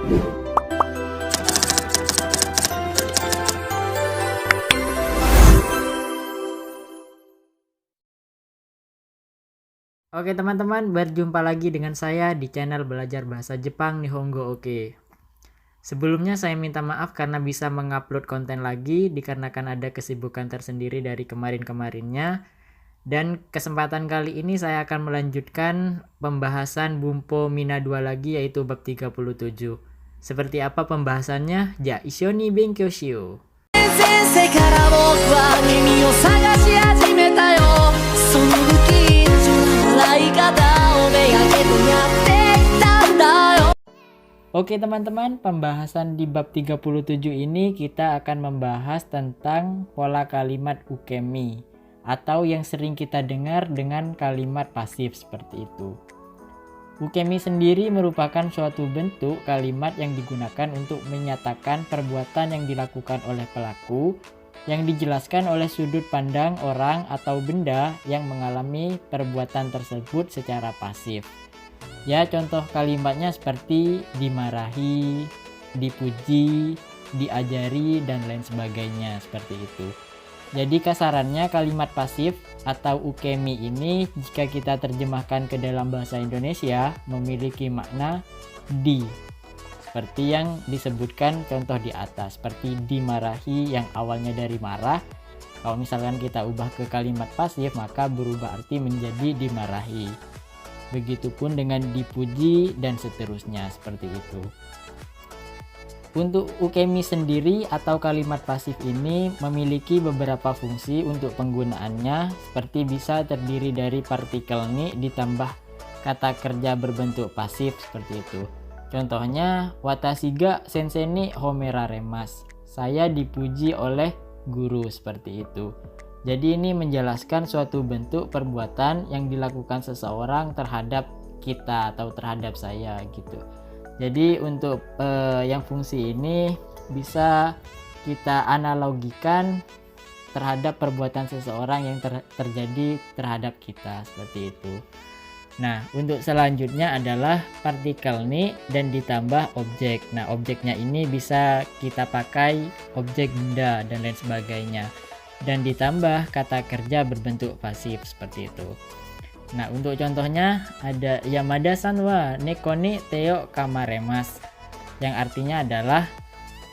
Oke teman-teman, berjumpa lagi dengan saya di channel belajar bahasa Jepang Nihongo Oke. Sebelumnya saya minta maaf karena bisa mengupload konten lagi dikarenakan ada kesibukan tersendiri dari kemarin-kemarinnya. Dan kesempatan kali ini saya akan melanjutkan pembahasan Bumpo Mina 2 lagi, yaitu bab 37. Seperti apa pembahasannya? Ja, ishoni benkyou shiyou. 先生から僕は耳を探し始めたよその不謹慎な笑い方をめがけてやってきたんだよ Oke teman-teman, pembahasan di bab 37 ini kita akan membahas tentang pola kalimat ukemi atau yang sering kita dengar dengan kalimat pasif seperti itu. Ukemi sendiri merupakan suatu bentuk kalimat yang digunakan untuk menyatakan perbuatan yang dilakukan oleh pelaku yang dijelaskan oleh sudut pandang orang atau benda yang mengalami perbuatan tersebut secara pasif. Ya, contoh kalimatnya seperti dimarahi, dipuji, diajari, dan lain sebagainya seperti itu. Jadi kasarannya kalimat pasif atau ukemi ini jika kita terjemahkan ke dalam bahasa Indonesia memiliki makna di. Seperti yang disebutkan contoh di atas, seperti dimarahi yang awalnya dari marah. Kalau misalkan kita ubah ke kalimat pasif maka berubah arti menjadi dimarahi. Begitupun dengan dipuji dan seterusnya seperti itu. Untuk ukemi sendiri atau kalimat pasif ini memiliki beberapa fungsi untuk penggunaannya, seperti bisa terdiri dari partikel ni ditambah kata kerja berbentuk pasif seperti itu. Contohnya, watashi ga sensei ni homeraremasu. Saya dipuji oleh guru seperti itu. Jadi ini menjelaskan suatu bentuk perbuatan yang dilakukan seseorang terhadap kita atau terhadap saya gitu. Jadi untuk yang fungsi ini bisa kita analogikan terhadap perbuatan seseorang yang terjadi terhadap kita seperti itu. Nah, untuk selanjutnya adalah partikel ni dan ditambah objek. Nah, objeknya ini bisa kita pakai objek benda dan lain sebagainya. Dan ditambah kata kerja berbentuk pasif seperti itu. Nah, untuk contohnya ada Yamada-san wa neko ni teo kamaremasu, yang artinya adalah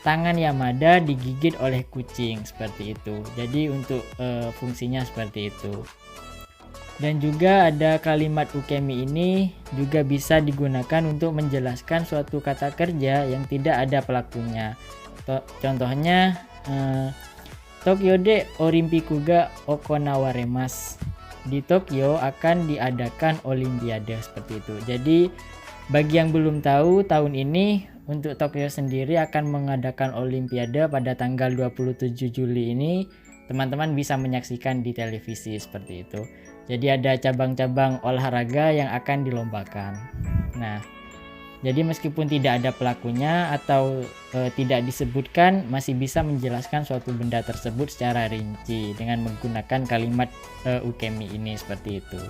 tangan Yamada digigit oleh kucing seperti itu. Jadi untuk fungsinya seperti itu. Dan juga ada kalimat ukemi ini juga bisa digunakan untuk menjelaskan suatu kata kerja yang tidak ada pelakunya. Contohnya Tokyo de Olimpiku ga okonawaremasu. Di Tokyo akan diadakan Olimpiade seperti itu. Jadi bagi yang belum tahu, tahun ini untuk Tokyo sendiri akan mengadakan Olimpiade pada tanggal 27 Juli ini. Teman-teman bisa menyaksikan di televisi seperti itu. Jadi ada cabang-cabang olahraga yang akan dilombakan. Nah, jadi meskipun tidak ada pelakunya atau tidak disebutkan, masih bisa menjelaskan suatu benda tersebut secara rinci dengan menggunakan kalimat ukemi ini seperti itu.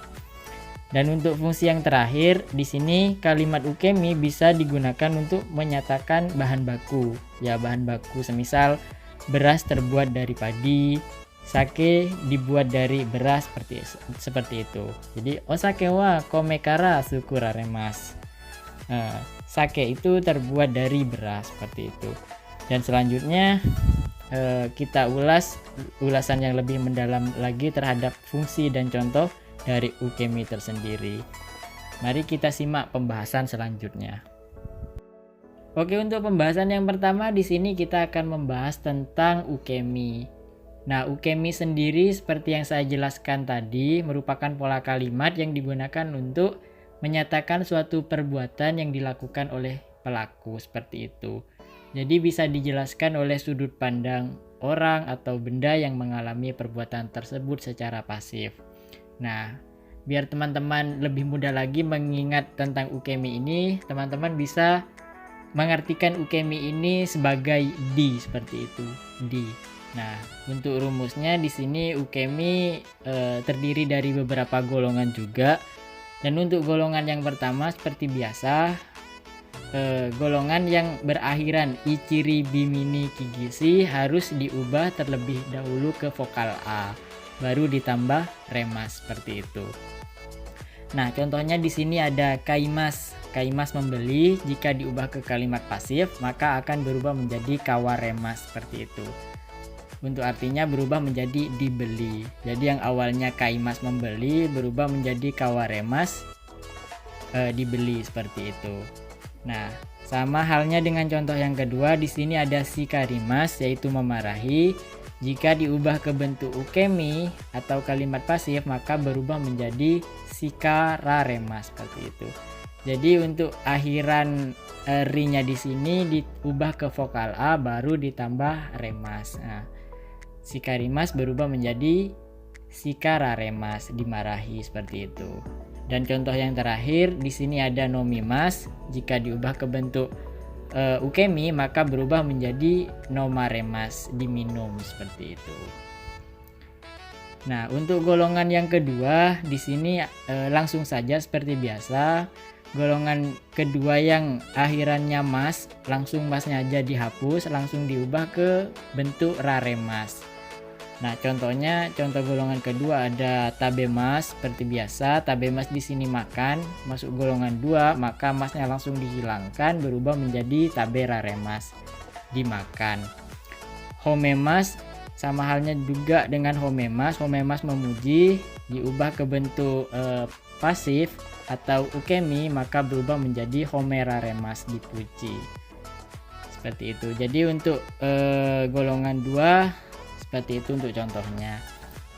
Dan untuk fungsi yang terakhir, di sini kalimat ukemi bisa digunakan untuk menyatakan bahan baku. Ya, bahan baku semisal beras terbuat dari padi, sake dibuat dari beras seperti itu. Jadi osake wa kome kara sukuraremasu. Sake itu terbuat dari beras seperti itu. Dan selanjutnya kita ulas ulasan yang lebih mendalam lagi terhadap fungsi dan contoh dari ukemi tersendiri. Mari kita simak pembahasan selanjutnya. Oke, untuk pembahasan yang pertama di sini kita akan membahas tentang ukemi. Nah, ukemi sendiri seperti yang saya jelaskan tadi merupakan pola kalimat yang digunakan untuk menyatakan suatu perbuatan yang dilakukan oleh pelaku seperti itu. Jadi bisa dijelaskan oleh sudut pandang orang atau benda yang mengalami perbuatan tersebut secara pasif. Nah, biar teman-teman lebih mudah lagi mengingat tentang ukemi ini, teman-teman bisa mengartikan ukemi ini sebagai di seperti itu, di. Nah, untuk rumusnya di sini ukemi terdiri dari beberapa golongan juga. Dan untuk golongan yang pertama seperti biasa, golongan yang berakhiran ichiri bimini kigishi harus diubah terlebih dahulu ke vokal A, baru ditambah remas seperti itu. Nah, contohnya di sini ada kaimas. Kaimas membeli, jika diubah ke kalimat pasif maka akan berubah menjadi kawaremas seperti itu. Untuk artinya berubah menjadi dibeli. Jadi yang awalnya kaimas membeli berubah menjadi kawaremas dibeli seperti itu. Nah, sama halnya dengan contoh yang kedua, di sini ada shikarimas yaitu memarahi. Jika diubah ke bentuk ukemi atau kalimat pasif maka berubah menjadi shikararemas seperti itu. Jadi untuk akhiran ri-nya di sini diubah ke vokal A baru ditambah remas. Nah, shikarimas berubah menjadi shikararemas, dimarahi seperti itu. Dan contoh yang terakhir di sini ada nomimas. Jika diubah ke bentuk ukemi maka berubah menjadi nomaremas, diminum seperti itu. Nah, untuk golongan yang kedua di sini langsung saja seperti biasa. Golongan kedua yang akhirannya mas, langsung masnya aja dihapus, langsung diubah ke bentuk raremas. Nah, contoh golongan kedua ada tabemas seperti biasa. Tabemas di sini makan, masuk golongan 2, maka masnya langsung dihilangkan berubah menjadi taberaremas, dimakan. Homemas sama halnya juga dengan homemas. Homemas memuji, diubah ke bentuk pasif atau ukemi maka berubah menjadi homeraremas, dipuji. Seperti itu. Jadi untuk golongan 2 seperti itu untuk contohnya.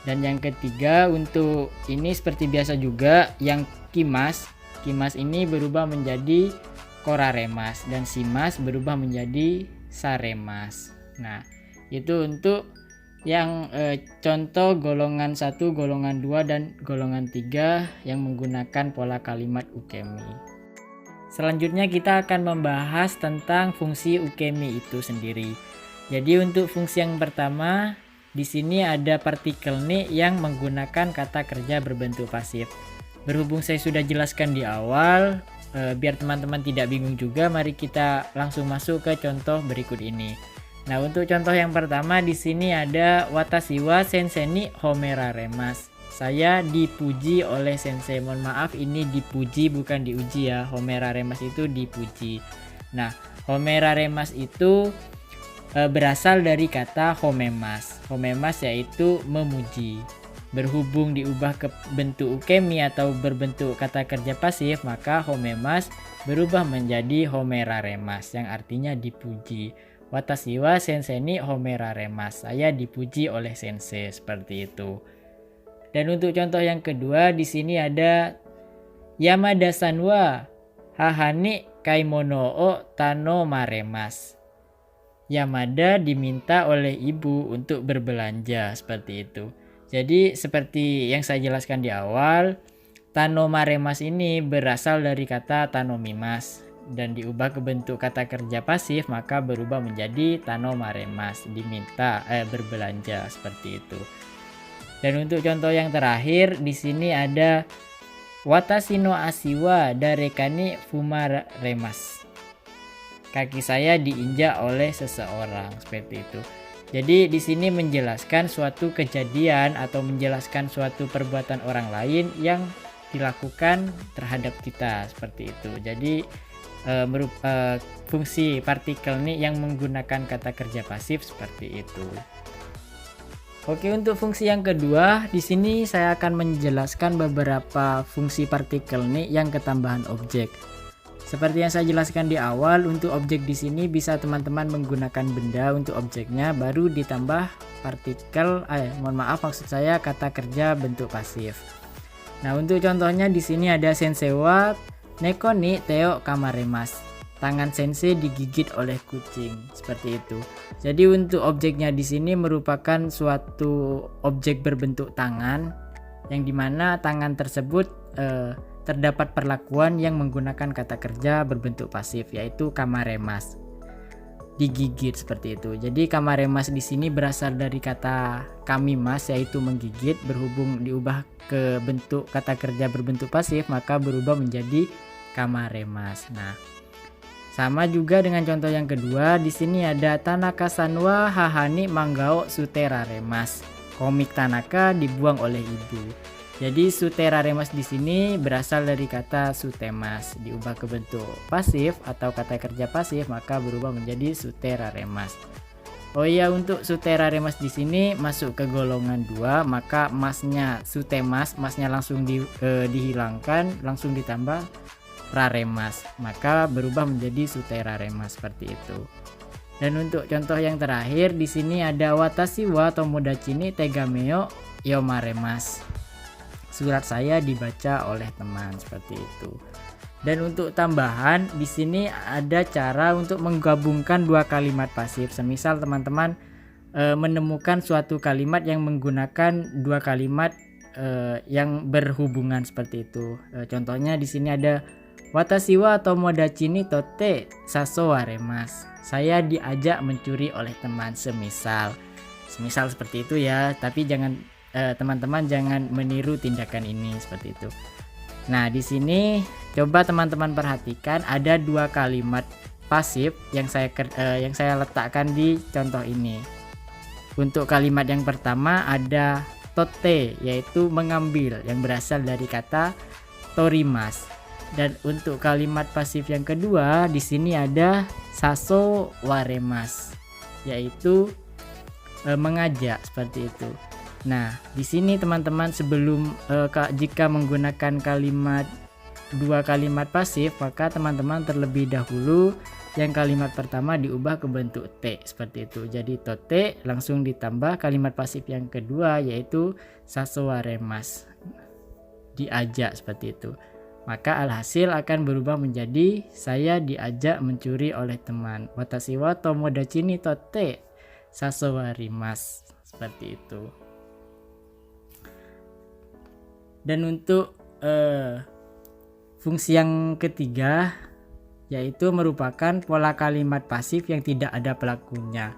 Dan yang ketiga untuk ini seperti biasa juga, yang kimas. Kimas ini berubah menjadi koraremas dan simas berubah menjadi saremas. Nah, itu untuk yang contoh golongan 1, golongan 2 dan golongan 3 yang menggunakan pola kalimat ukemi. Selanjutnya kita akan membahas tentang fungsi ukemi itu sendiri. Jadi untuk fungsi yang pertama di sini ada partikel ni yang menggunakan kata kerja berbentuk pasif. Berhubung saya sudah jelaskan di awal, biar teman-teman tidak bingung juga, mari kita langsung masuk ke contoh berikut ini. Nah, untuk contoh yang pertama di sini ada watashi wa sensei ni homeraremas. Saya dipuji oleh sensei. Mohon maaf, ini dipuji bukan diuji ya. Homeraremas itu dipuji. Nah, homeraremas itu berasal dari kata homemas. Homemas yaitu memuji. Berhubung diubah ke bentuk ukemi atau berbentuk kata kerja pasif, maka homemas berubah menjadi homeraremas yang artinya dipuji. Watashi wa sensei ni homeraremas. Saya dipuji oleh sensei, seperti itu. Dan untuk contoh yang kedua di sini ada Yamada-san wa haha ni kaimono o tanomaremas. Yamada diminta oleh ibu untuk berbelanja, seperti itu. Jadi seperti yang saya jelaskan di awal, tanomaremas ini berasal dari kata tanomimas dan diubah ke bentuk kata kerja pasif maka berubah menjadi tanomaremas, diminta berbelanja, seperti itu. Dan untuk contoh yang terakhir di sini ada watashi no ashi wa dareka ni fumaremas. Kaki saya diinjak oleh seseorang, seperti itu. Jadi di sini menjelaskan suatu kejadian atau menjelaskan suatu perbuatan orang lain yang dilakukan terhadap kita, seperti itu. Jadi fungsi partikel ini yang menggunakan kata kerja pasif seperti itu. Oke, untuk fungsi yang kedua di sini saya akan menjelaskan beberapa fungsi partikel ini yang ketambahan objek. Seperti yang saya jelaskan di awal, untuk objek di sini bisa teman-teman menggunakan benda untuk objeknya, baru ditambah partikel, maksud saya kata kerja bentuk pasif. Nah, untuk contohnya di sini ada sensei wa neko ni teo kamaremas. Tangan sensei digigit oleh kucing, seperti itu. Jadi untuk objeknya di sini merupakan suatu objek berbentuk tangan, yang dimana tangan tersebut terdapat perlakuan yang menggunakan kata kerja berbentuk pasif, yaitu kamaremas, digigit, seperti itu. Jadi kamaremas di sini berasal dari kata kamimas, yaitu menggigit. Berhubung diubah ke bentuk kata kerja berbentuk pasif maka berubah menjadi kamaremas. Nah, Sama juga dengan contoh yang kedua, di sini ada Tanaka sanwa hahani manggao suteraremas. Komik Tanaka dibuang oleh ibu. Jadi suteraremas di sini berasal dari kata sutemas, diubah ke bentuk pasif atau kata kerja pasif maka berubah menjadi suteraremas. Oh iya, untuk suteraremas di sini masuk ke golongan 2, maka masnya sutemas, masnya langsung dihilangkan, langsung ditambah raremas, maka berubah menjadi suteraremas seperti itu. Dan untuk contoh yang terakhir di sini ada watashi wa tomodachi ni tegameo yomaremas. Surat saya dibaca oleh teman, seperti itu. Dan untuk tambahan di sini ada cara untuk menggabungkan dua kalimat pasif. Semisal teman-teman menemukan suatu kalimat yang menggunakan dua kalimat yang berhubungan seperti itu. Contohnya di sini ada watashi wa tomodachi ni totte sasowaremas. Saya diajak mencuri oleh teman, semisal seperti itu ya, tapi jangan teman-teman jangan meniru tindakan ini seperti itu. Nah, di sini coba teman-teman perhatikan ada dua kalimat pasif yang saya letakkan di contoh ini. Untuk kalimat yang pertama ada totte, yaitu mengambil, yang berasal dari kata torimas. Dan untuk kalimat pasif yang kedua di sini ada saso waremas, yaitu mengajak, seperti itu. Nah, di sini teman-teman sebelum jika menggunakan dua kalimat pasif, maka teman-teman terlebih dahulu yang kalimat pertama diubah ke bentuk T seperti itu. Jadi tote langsung ditambah kalimat pasif yang kedua yaitu saso waremas, diajak, seperti itu. Maka alhasil akan berubah menjadi saya diajak mencuri oleh teman. Watashi wa tomodachi ni totte sasowarimas, seperti itu. Dan untuk fungsi yang ketiga yaitu merupakan pola kalimat pasif yang tidak ada pelakunya.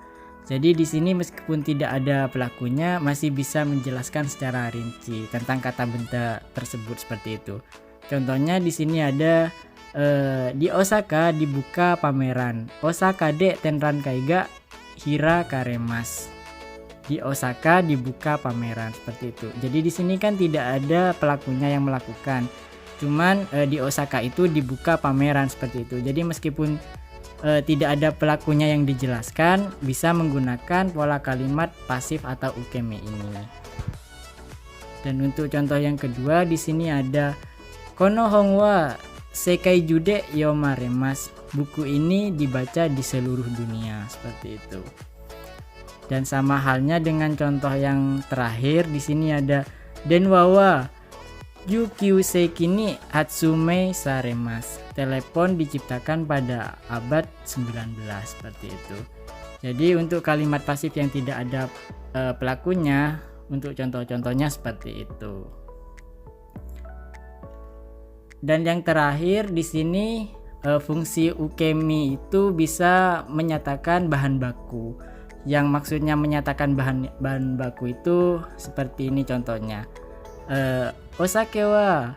Jadi di sini meskipun tidak ada pelakunya masih bisa menjelaskan secara rinci tentang kata benda tersebut, seperti itu. Contohnya di sini ada di Osaka dibuka pameran. Osaka de tenran kaiga hira karemas. Di Osaka dibuka pameran, seperti itu. Jadi di sini kan tidak ada pelakunya yang melakukan. Cuman di Osaka itu dibuka pameran, seperti itu. Jadi meskipun tidak ada pelakunya yang dijelaskan, bisa menggunakan pola kalimat pasif atau ukemi ini. Dan untuk contoh yang kedua di sini ada Kono hon wa sekai jude yomaremas. Buku ini dibaca di seluruh dunia, seperti itu. Dan sama halnya dengan contoh yang terakhir di sini ada denwa wa yukyuseki ni hatsume saremas. Telepon diciptakan pada abad 19, seperti itu. Jadi untuk kalimat pasif yang tidak ada pelakunya, untuk contoh-contohnya seperti itu. Dan yang terakhir di sini fungsi ukemi itu bisa menyatakan bahan baku. Yang maksudnya menyatakan bahan baku itu seperti ini contohnya. Osake wa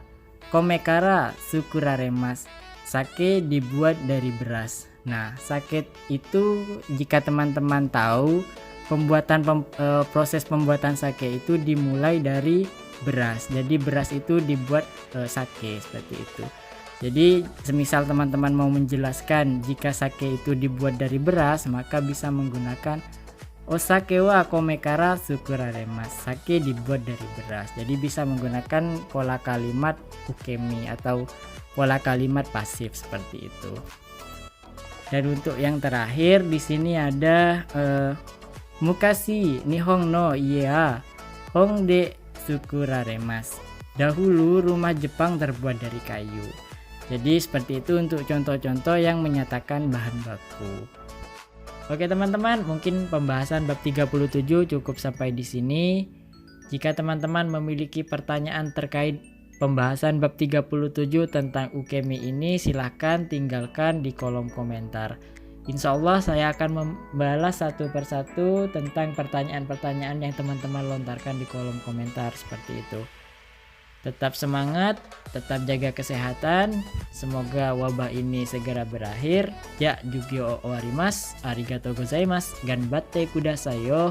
komekara sukuraremas. Sake dibuat dari beras. Nah, sake itu jika teman-teman tahu proses pembuatan sake itu dimulai dari beras. Jadi beras itu dibuat sake, seperti itu. Jadi semisal teman-teman mau menjelaskan jika sake itu dibuat dari beras, maka bisa menggunakan osake wa komekara sukuraremas. Sake dibuat dari beras. Jadi bisa menggunakan pola kalimat ukemi atau pola kalimat pasif, seperti itu. Dan untuk yang terakhir di sini ada mukashi nihon no ie wa hon de sukuraremas. Dahulu rumah Jepang terbuat dari kayu. Jadi seperti itu untuk contoh-contoh yang menyatakan bahan baku. Oke teman-teman, mungkin pembahasan bab 37 cukup sampai di sini. Jika teman-teman memiliki pertanyaan terkait pembahasan bab 37 tentang ukemi ini, silahkan tinggalkan di kolom komentar. Insya Allah saya akan membalas satu persatu tentang pertanyaan-pertanyaan yang teman-teman lontarkan di kolom komentar, seperti itu. Tetap semangat, tetap jaga kesehatan. Semoga wabah ini segera berakhir. Ya, Jugyo Owarimasu, arigatou gozaimasu, ganbatte kudasai yo.